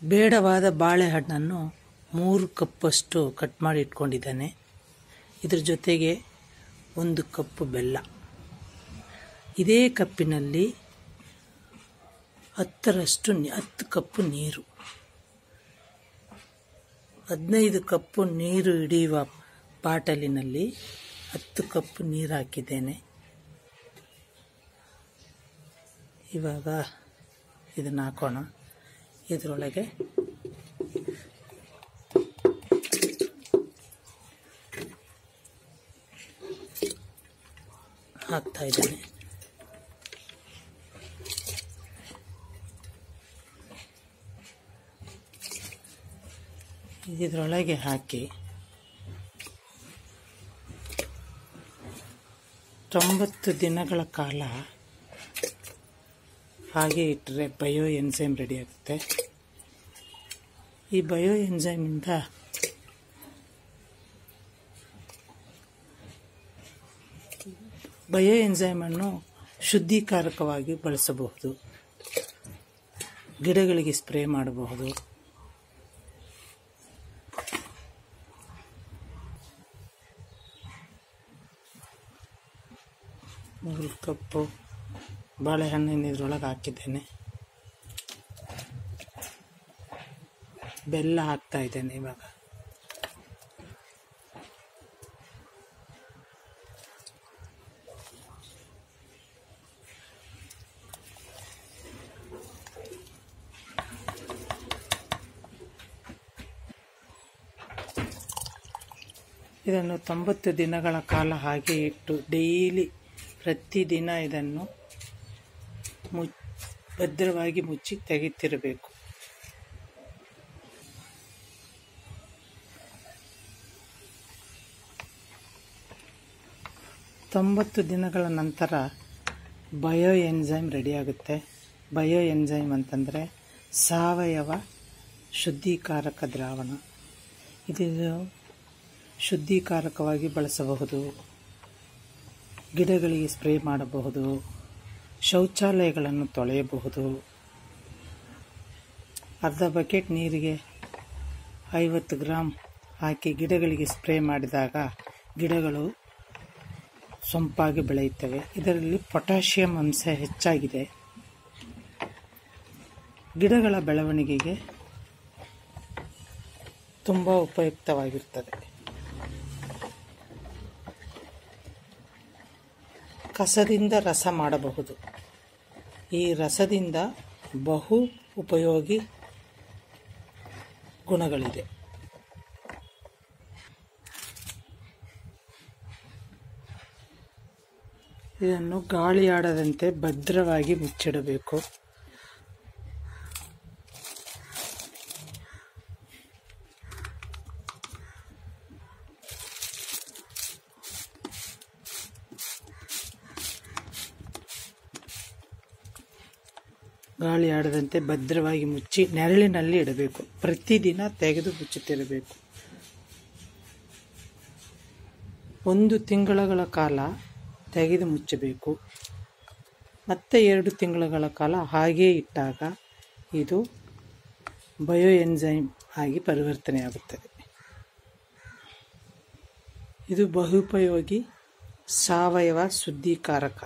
ಬೇಡವಾದ ಬಾಳೆಹಣ್ಣನ್ನು 3 ಕಪ್ಪಷ್ಟು ಕಟ್ ಮಾಡಿ ಇಟ್ಕೊಂಡಿದ್ದಾನೆ. ಇದ್ರ ಜೊತೆಗೆ 1 ಕಪ್ ಬೆಲ್ಲ. ಇದೇ ಕಪ್ಪಿನಲ್ಲಿ 10 ಕಪ್ ನೀರು, 15 ಕಪ್ ನೀರು ಹಿಡಿಯುವ ಬಾಟಲಿನಲ್ಲಿ 10 ಕಪ್ ನೀರು ಹಾಕಿದ್ದೇನೆ. ಇವಾಗ ಇದನ್ನು ಹಾಕೋಣ. ಇದರೊಳಗೆ ಹಾಕ್ತಾ ಇದ್ದೇನೆ. ಇದರೊಳಗೆ ಹಾಕಿ 90 ದಿನಗಳ ಕಾಲ ಹಾಗೆ ಇಟ್ಟರೆ ಬಯೋ ಎನ್ಸೈಮ್ ರೆಡಿ ಆಗುತ್ತೆ. ಈ ಬಯೋ ಎನ್ಸೈಮಿಂದ ಬಯೋ ಎನ್ಸೈಮನ್ನು ಶುದ್ಧೀಕಾರಕವಾಗಿ ಬಳಸಬಹುದು, ಗಿಡಗಳಿಗೆ ಸ್ಪ್ರೇ ಮಾಡಬಹುದು. ಮೂರು ಕಪ್ಪು ಬಾಳೆಹಣ್ಣಿನ ಇದರೊಳಗೆ ಹಾಕಿದ್ದೇನೆ. ಬೆಲ್ಲ ಹಾಕ್ತಾ ಇದ್ದೇನೆ. ಇವಾಗ ಇದನ್ನು 90 ದಿನಗಳ ಕಾಲ ಹಾಗೆ ಇಟ್ಟು ಡೈಲಿ ಪ್ರತಿದಿನ ಇದನ್ನು ಭದ್ರವಾಗಿ ಮುಚ್ಚಿ ತೆಗೆಯುತ್ತಿರಬೇಕು. ತೊಂಬತ್ತು ದಿನಗಳ ನಂತರ ಬಯೋ ಎನ್ಸೈಮ್ ರೆಡಿಯಾಗುತ್ತೆ. ಬಯೋ ಎನ್ಸೈಮ್ ಅಂತಂದರೆ ಸಾವಯವ ಶುದ್ಧೀಕಾರಕ ದ್ರಾವಣ. ಇದು ಶುದ್ಧೀಕಾರಕವಾಗಿ ಬಳಸಬಹುದು, ಗಿಡಗಳಿಗೆ ಸ್ಪ್ರೇ ಮಾಡಬಹುದು, ಶೌಚಾಲಯಗಳನ್ನು ತೊಳೆಯಬಹುದು. ಅರ್ಧ ಬಕೆಟ್ ನೀರಿಗೆ 50 ಗ್ರಾಮ್ ಹಾಕಿ ಗಿಡಗಳಿಗೆ ಸ್ಪ್ರೇ ಮಾಡಿದಾಗ ಗಿಡಗಳು ಸೊಂಪಾಗಿ ಬೆಳೆಯುತ್ತವೆ. ಇದರಲ್ಲಿ ಪೊಟ್ಯಾಷಿಯಂ ಅಂಶ ಹೆಚ್ಚಾಗಿದೆ. ಗಿಡಗಳ ಬೆಳವಣಿಗೆಗೆ ತುಂಬ ಉಪಯುಕ್ತವಾಗಿರುತ್ತದೆ. ಕಸದಿಂದ ರಸ ಮಾಡಬಹುದು. ಈ ರಸದಿಂದ ಬಹು ಉಪಯೋಗಿ ಗುಣಗಳಿದೆ. ಇದನ್ನು ಗಾಳಿ ಆಡದಂತೆ ಭದ್ರವಾಗಿ ಮುಚ್ಚಿಡಬೇಕು. ಗಾಳಿ ಆಡದಂತೆ ಭದ್ರವಾಗಿ ಮುಚ್ಚಿ ನೆರಳಿನಲ್ಲಿ ಇಡಬೇಕು. ಪ್ರತಿದಿನ ತೆಗೆದು ಮುಚ್ಚುತ್ತಿರಬೇಕು. 1 ತಿಂಗಳ ಕಾಲ ತೆಗೆದು ಮುಚ್ಚಬೇಕು. ಮತ್ತೆ 2 ತಿಂಗಳ ಕಾಲ ಹಾಗೇ ಇಟ್ಟಾಗ ಇದು ಬಯೋ ಎನ್ಸೈಮ್ ಆಗಿ ಪರಿವರ್ತನೆಯಾಗುತ್ತದೆ. ಇದು ಬಹುಪಯೋಗಿ ಸಾವಯವ ಶುದ್ಧೀಕಾರಕ.